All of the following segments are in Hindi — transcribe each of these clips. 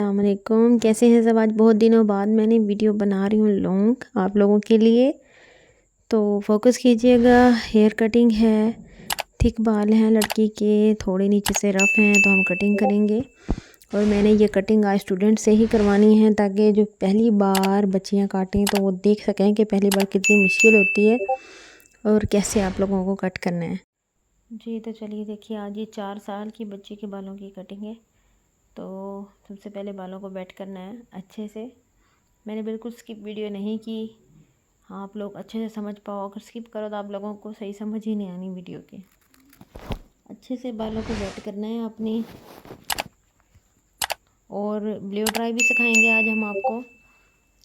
अस्सलामुअलैकुम, कैसे हैं सब। आज बहुत दिनों बाद मैंने वीडियो बना रही हूँ लॉन्ग आप लोगों के लिए, तो फोकस कीजिएगा। हेयर कटिंग है, थिक बाल हैं लड़की के, थोड़े नीचे से रफ़ हैं तो हम कटिंग करेंगे। और मैंने ये कटिंग आज स्टूडेंट से ही करवानी है ताकि जो पहली बार बच्चियाँ काटें तो वो देख सकें कि पहली बार कितनी मुश्किल होती है और कैसे आप लोगों को कट करना है। जी तो चलिए देखिए, आज ये 4 साल की बच्ची के बालों की कटिंग है। तो सबसे पहले बालों को वेट करना है अच्छे से। मैंने बिल्कुल स्किप वीडियो नहीं की, हाँ आप लोग अच्छे से समझ पाओ। अगर स्किप करो तो आप लोगों को सही समझ ही नहीं आनी वीडियो की। अच्छे से बालों को वेट करना है अपनी। और ब्लो ड्राई भी सिखाएंगे आज हम आपको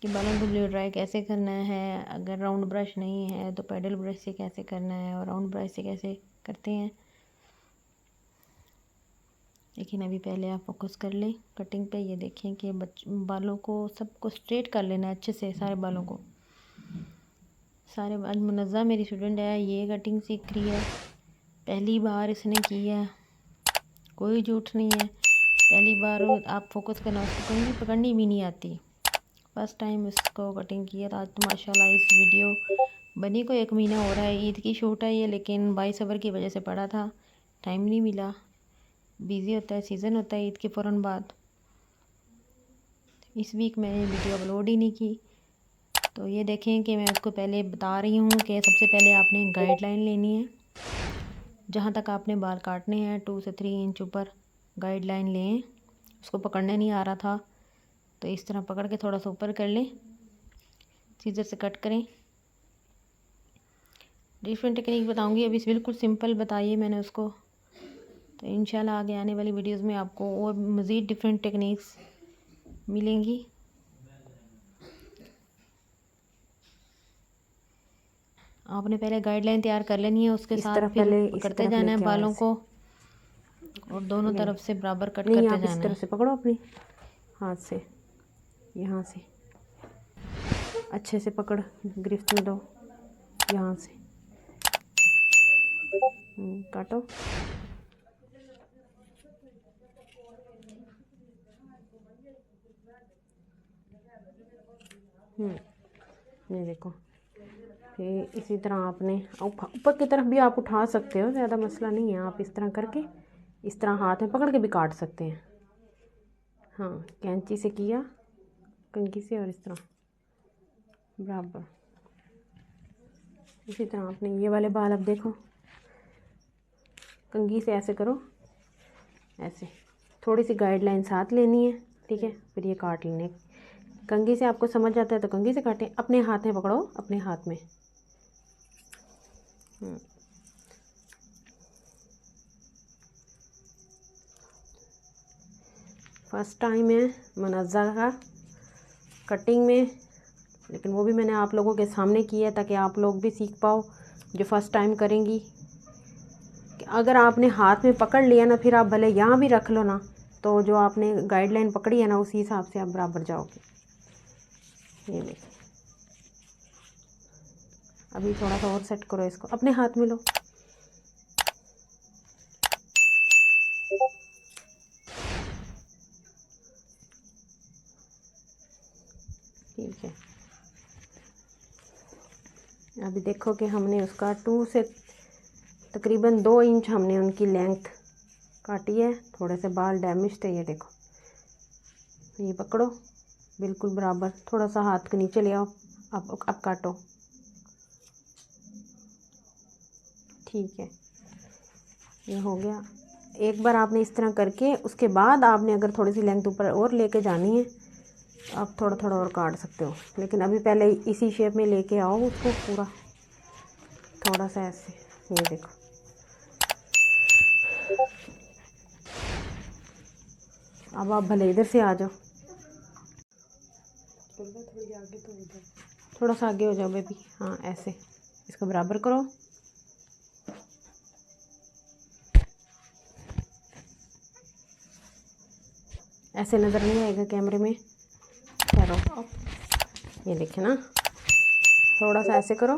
कि बालों को ब्लो ड्राई कैसे करना है। अगर राउंड ब्रश नहीं है तो पैडल ब्रश से कैसे करना है और राउंड ब्रश से कैसे करते हैं। लेकिन अभी पहले आप फोकस कर लें कटिंग पे। ये देखें कि बालों को सबको स्ट्रेट कर लेना है अच्छे से, सारे बालों को। सारे आज मुनज़्ज़ा मेरी स्टूडेंट है, ये कटिंग सीख रही है, पहली बार इसने की है, कोई झूठ नहीं है। पहली बार आप फोकस करना, उसको कंघी पकड़नी भी नहीं आती, फर्स्ट टाइम इसको कटिंग की है। तो आज तो माशाल्लाह इस वीडियो बनी को 1 महीना हो रहा है। ईद की शूट है ये, लेकिन 22 सबर की वजह से पड़ा था, टाइम नहीं मिला, बिज़ी होता है, सीज़न होता है ईद के फ़ौरन बाद। इस वीक मैंने वीडियो अपलोड ही नहीं की। तो ये देखें कि मैं उसको पहले बता रही हूँ कि सबसे पहले आपने गाइडलाइन लेनी है। जहाँ तक आपने बाल काटने हैं 2 से 3 इंच ऊपर गाइडलाइन लें। उसको पकड़ने नहीं आ रहा था तो इस तरह पकड़ के थोड़ा सा ऊपर कर लें, सीजर से कट करें। डिफरेंट टेक्निक बताऊँगी, अभी बिल्कुल सिंपल बताइए मैंने उसको। तो इंशाल्लाह आगे आने वाली वीडियोज़ में आपको और मज़ीद डिफरेंट टेक्निक्स मिलेंगी। आपने पहले गाइडलाइन तैयार कर लेनी है, उसके साथ फिर पकड़ते जाना है बालों को और दोनों तरफ से बराबर कट करते जाना है। इस तरफ से पकड़ो अपनी हाथ से, यहाँ से अच्छे से पकड़, गिरफ्त में दो, यहाँ से काटो। ये देखो। फिर इसी तरह आपने ऊपर की तरफ भी आप उठा सकते हो, ज़्यादा मसला नहीं है। आप इस तरह करके इस तरह हाथ में पकड़ के भी काट सकते हैं। हाँ, कैंची से किया, कंघी से, और इस तरह बराबर। इसी तरह आपने ये वाले बाल, अब देखो, कंघी से ऐसे करो, ऐसे थोड़ी सी गाइडलाइन साथ लेनी है, ठीक है। फिर ये काट लेने। कंघी से आपको समझ आता है तो कंघी से काटें, अपने हाथ में पकड़ो, अपने हाथ में। फर्स्ट टाइम है मुनज़्ज़ा का कटिंग में, लेकिन वो भी मैंने आप लोगों के सामने किया ताकि आप लोग भी सीख पाओ जो फर्स्ट टाइम करेंगी। कि अगर आपने हाथ में पकड़ लिया ना, फिर आप भले यहाँ भी रख लो ना, तो जो आपने गाइडलाइन पकड़ी है ना, उसी हिसाब से आप बराबर जाओगे। ये देखिए, अभी थोड़ा सा और सेट करो इसको, अपने हाथ में लो। ठीक है, अभी देखो कि हमने उसका 2 से तकरीबन 2 इंच हमने उनकी लेंथ काटी है। थोड़े से बाल डैमेज थे, ये देखो। ये पकड़ो बिल्कुल बराबर, थोड़ा सा हाथ के नीचे ले आओ, अब काटो। ठीक है, ये हो गया। एक बार आपने इस तरह करके, उसके बाद आपने अगर थोड़ी सी लेंथ ऊपर और लेके जानी है तो आप थोड़ा थोड़ा और काट सकते हो, लेकिन अभी पहले इसी शेप में लेके आओ उसको पूरा, थोड़ा सा ऐसे। ये देखो, अब आप भले इधर से आ जाओ, थोड़ा सा आगे हो जाओ बेबी। हाँ, ऐसे इसको बराबर करो। ऐसे नज़र नहीं आएगा कैमरे में, ठहरो। ये देखे ना, थोड़ा सा ऐसे करो।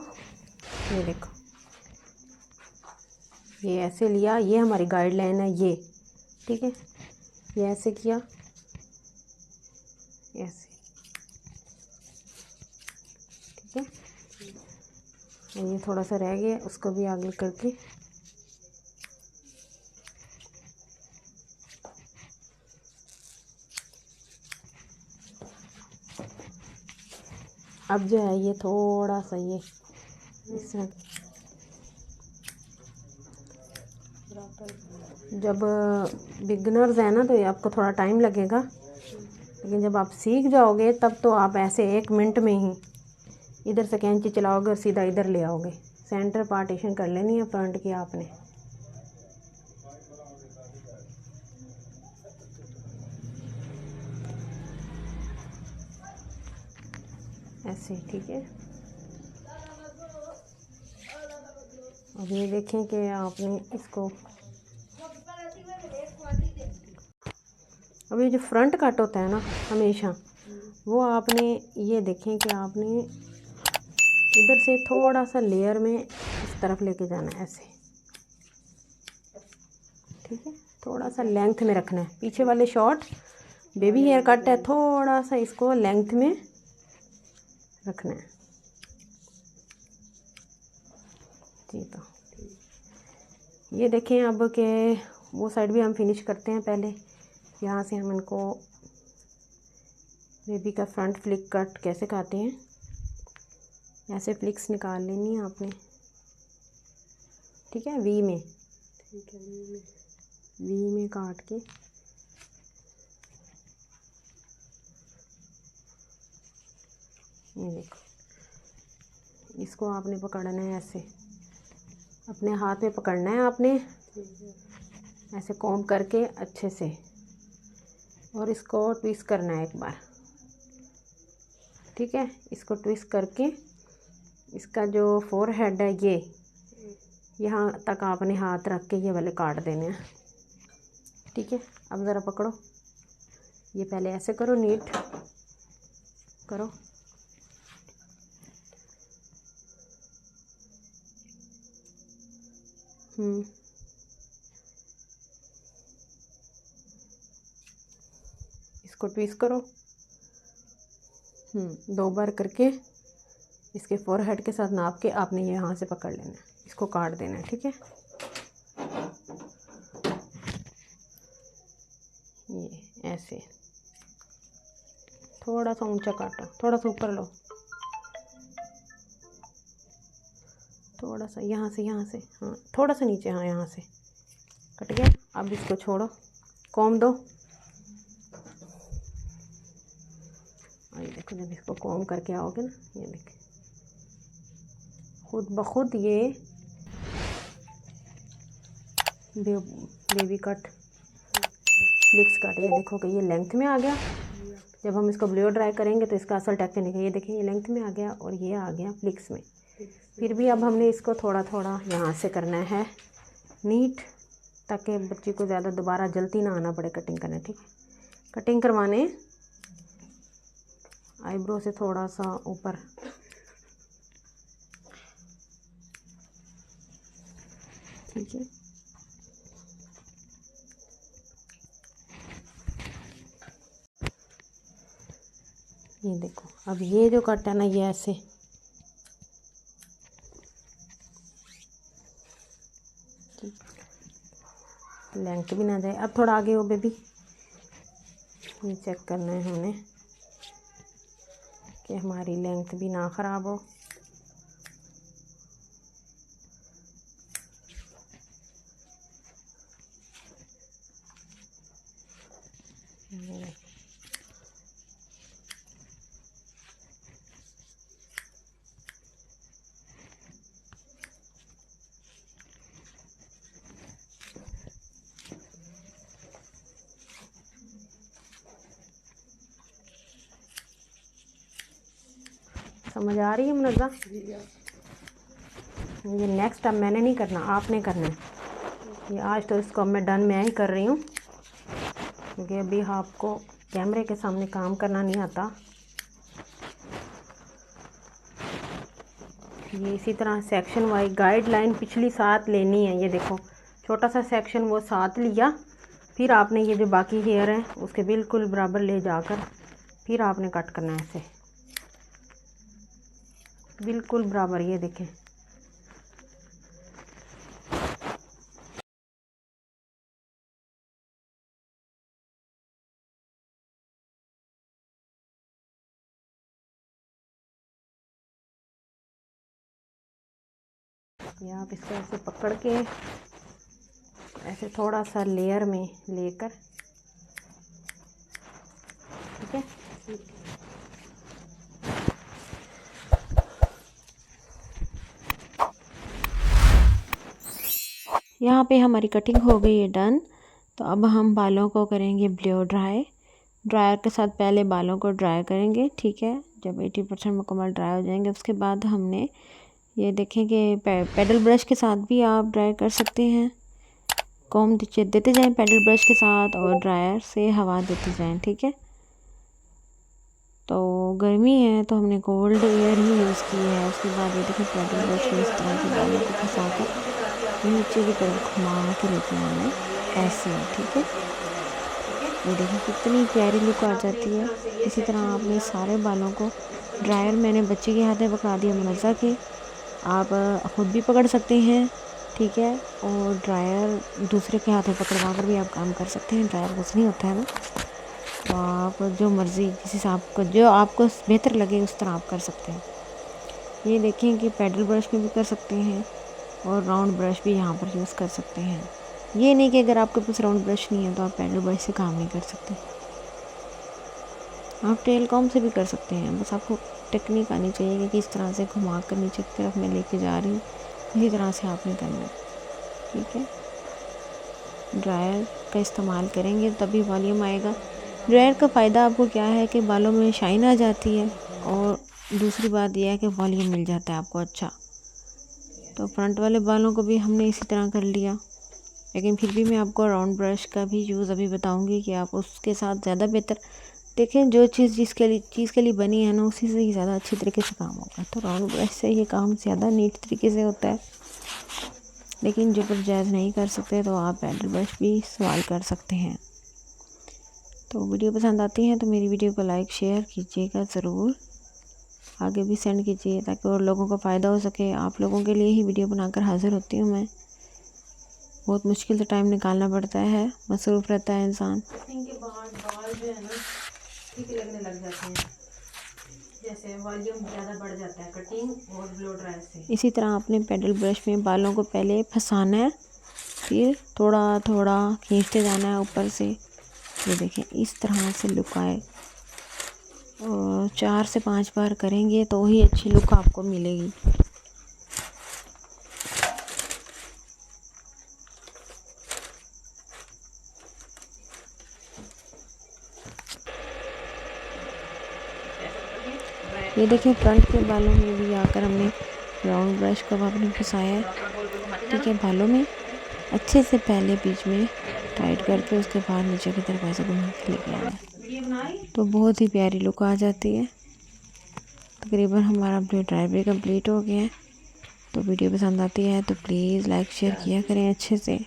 ये देखो, ये ऐसे लिया, ये हमारी गाइडलाइन है ये, ठीक है। ये ऐसे किया, ऐसे, ठीक है। ये थोड़ा सा रह गया, उसको भी आगे करके अब जो है ये थोड़ा सा ये इसमें जब बिगनर्स है ना तो ये आपको थोड़ा टाइम लगेगा, लेकिन जब आप सीख जाओगे तब तो आप ऐसे 1 मिनट में ही इधर से कैंची चलाओगे और सीधा इधर ले आओगे। सेंटर पार्टीशन कर लेनी है फ्रंट की आपने। ऐसे, ठीक है। अब ये देखें कि आपने इसको, अब ये जो फ्रंट कट होता है ना हमेशा, वो आपने ये देखें कि आपने इधर से थोड़ा सा लेयर में इस तरफ लेके जाना है ऐसे, ठीक है। थोड़ा सा लेंथ में रखना है। पीछे वाले शॉर्ट बेबी हेयर कट है, थोड़ा सा इसको लेंथ में रखना है। जी, तो ये देखें अब के वो साइड भी हम फिनिश करते हैं। पहले यहाँ से हम इनको बेबी का फ्रंट फ्लिक कट कैसे काटे हैं, ऐसे फ्लिक्स निकाल लेनी है आपने, ठीक है। वी में, ठीक है, वी में काट के ये देखो, इसको आपने पकड़ना है ऐसे, अपने हाथ में पकड़ना है आपने ऐसे कॉम्ब करके अच्छे से, और इसको ट्विस्ट करना है एक बार, ठीक है। इसको ट्विस्ट करके इसका जो फोरहेड है ये यहाँ तक आपने हाथ रख के ये वाले काट देने हैं, ठीक है। अब ज़रा पकड़ो, ये पहले ऐसे करो, नीट करो, इसको ट्विस्ट करो, 2 बार करके इसके फोरहेड के साथ नाप के आपने ये यहाँ से पकड़ लेना है, इसको काट देना है, ठीक है। ये ऐसे थोड़ा सा ऊंचा काटो, थोड़ा सा ऊपर लो, थोड़ा सा यहाँ से हाँ, थोड़ा सा नीचे, हाँ यहाँ से कट गया। अब इसको छोड़ो, कॉम दो, और ये देखो जब इसको कॉम करके आओगे ना, ये देखो खुद ब खुद ये बेबी कट फ्लिक्स कट, ये देखो कि ये लेंथ में आ गया। जब हम इसको ब्लो ड्राई करेंगे तो इसका असल टेक्निक है, ये देखिए ये लेंथ में आ गया और ये आ गया फ्लिक्स में। फिर भी अब हमने इसको थोड़ा थोड़ा यहाँ से करना है नीट, ताकि बच्ची को ज़्यादा दोबारा जल्दी ना आना पड़े कटिंग करने, ठीक है। कटिंग करवाने आईब्रो से थोड़ा सा ऊपर, ठीक है। ये देखो अब ये जो कट है ना, ये ऐसे लेंथ भी ना जाए। अब थोड़ा आगे हो बेबी, ये चेक करना है हमने कि हमारी लेंथ भी ना ख़राब हो। समझ आ रही है मुनज़्ज़ा? ये नेक्स्ट अब मैंने नहीं करना, आपने करना है। ये आज तो इसको मैं डन मैं ही कर रही हूँ, क्योंकि अभी आपको कैमरे के सामने काम करना नहीं आता। ये इसी तरह सेक्शन वाइज गाइडलाइन पिछली 7 लेनी है। ये देखो छोटा सा सेक्शन वो 7 लिया, फिर आपने ये जो बाकी हेयर है उसके बिल्कुल बराबर ले जाकर फिर आपने कट करना है ऐसे बिल्कुल बराबर। ये देखें ये आप इसको ऐसे पकड़ के ऐसे थोड़ा सा लेयर में लेकर, ठीक है। यहाँ पे हमारी कटिंग हो गई है डन। तो अब हम बालों को करेंगे ब्लो ड्राई। ड्रायर के साथ पहले बालों को ड्राई करेंगे, ठीक है। जब 80% मुकम्मल ड्राई हो जाएंगे उसके बाद हमने ये देखें कि पैडल ब्रश के साथ भी आप ड्राई कर सकते हैं। कॉम देते जाएं पैडल ब्रश के साथ और ड्रायर से हवा देते जाएं, ठीक है। तो गर्मी है तो हमने कोल्ड एयर ही यूज़ की है। उसके बाद ये देखें पैडल ब्रश में इस तरह से बालों को फंसा कर नीचे की तरफ घुमा के लेते हैं ऐसे, ठीक है। ये देखिए कितनी प्यारी लुक आ जाती है। इसी तरह आपने सारे बालों को ड्रायर मैंने बच्चे के हाथ में पकड़ा दिया मुनज़्ज़ा के, आप ख़ुद भी पकड़ सकते हैं, ठीक है। और ड्रायर दूसरे के हाथ में पकड़वा कर भी आप काम कर सकते हैं। ड्रायर कुछ नहीं होता है ना, तो आप जो मर्ज़ी जिस हिसाब को जो आपको बेहतर लगे उस तरह आप कर सकते हैं। ये देखें कि पैडल ब्रश में भी कर सकते हैं और राउंड ब्रश भी यहाँ पर यूज़ कर सकते हैं। ये नहीं कि अगर आपके पास राउंड ब्रश नहीं है तो आप पैडल ब्रश से काम नहीं कर सकते। आप टेल कॉम से भी कर सकते हैं, बस आपको टेक्निक आनी चाहिए कि किस तरह से घुमा कर नीचे की तरफ मैं लेके जा रही हूँ, इसी तरह से आपने करना है, ठीक है। ड्रायर का इस्तेमाल करेंगे तभी वॉल्यूम आएगा। ड्रायर का फ़ायदा आपको क्या है कि बालों में शाइन आ जाती है और दूसरी बात यह है कि वॉल्यूम मिल जाता है आपको अच्छा। तो फ्रंट वाले बालों को भी हमने इसी तरह कर लिया, लेकिन फिर भी मैं आपको राउंड ब्रश का भी यूज़ अभी बताऊंगी कि आप उसके साथ ज़्यादा बेहतर देखें। जो चीज़ चीज़ के लिए बनी है ना उसी से ही ज़्यादा अच्छी तरीके से काम होगा। तो राउंड ब्रश से ये काम ज़्यादा नीट तरीके से होता है, लेकिन जो पर जायज़ नहीं कर सकते तो आप पैडल ब्रश भी इस्तेमाल कर सकते हैं। तो वीडियो पसंद आती है तो मेरी वीडियो को लाइक शेयर कीजिएगा, ज़रूर आगे भी सेंड कीजिए ताकि और लोगों को फ़ायदा हो सके। आप लोगों के लिए ही वीडियो बनाकर हाज़िर होती हूँ मैं। बहुत मुश्किल से टाइम निकालना पड़ता है, मसरूफ़ रहता है इंसान। इनके बाल जो है ना ठीक लगने लग जाते हैं, जैसे वॉल्यूम ज़्यादा बढ़ जाता है कटिंग और ब्लो ड्राई से। इसी तरह आपने पैडल ब्रश में बालों को पहले फंसाना है, फिर थोड़ा थोड़ा खींचते जाना है ऊपर से। ये देखें इस तरह से लुक आए, और 4 से 5 बार करेंगे तो ही अच्छी लुक आपको मिलेगी। ये देखें फ्रंट के बालों में भी आकर हमने राउंड ब्रश को आपने फंसाया है, ठीक है। बालों में अच्छे से पहले बीच में टाइट करके उसके बाद नीचे की तरफ ऐसे घुमा के लेके आना है, तो बहुत ही प्यारी लुक आ जाती है। तकरीबन हमारा ब्लो ड्राई भी कंप्लीट हो गया है। तो वीडियो पसंद आती है तो प्लीज़ लाइक शेयर किया करें अच्छे से।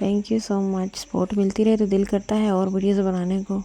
Thank you so much. Support मिलती रहे तो दिल करता है और वीडियोज़ बनाने को।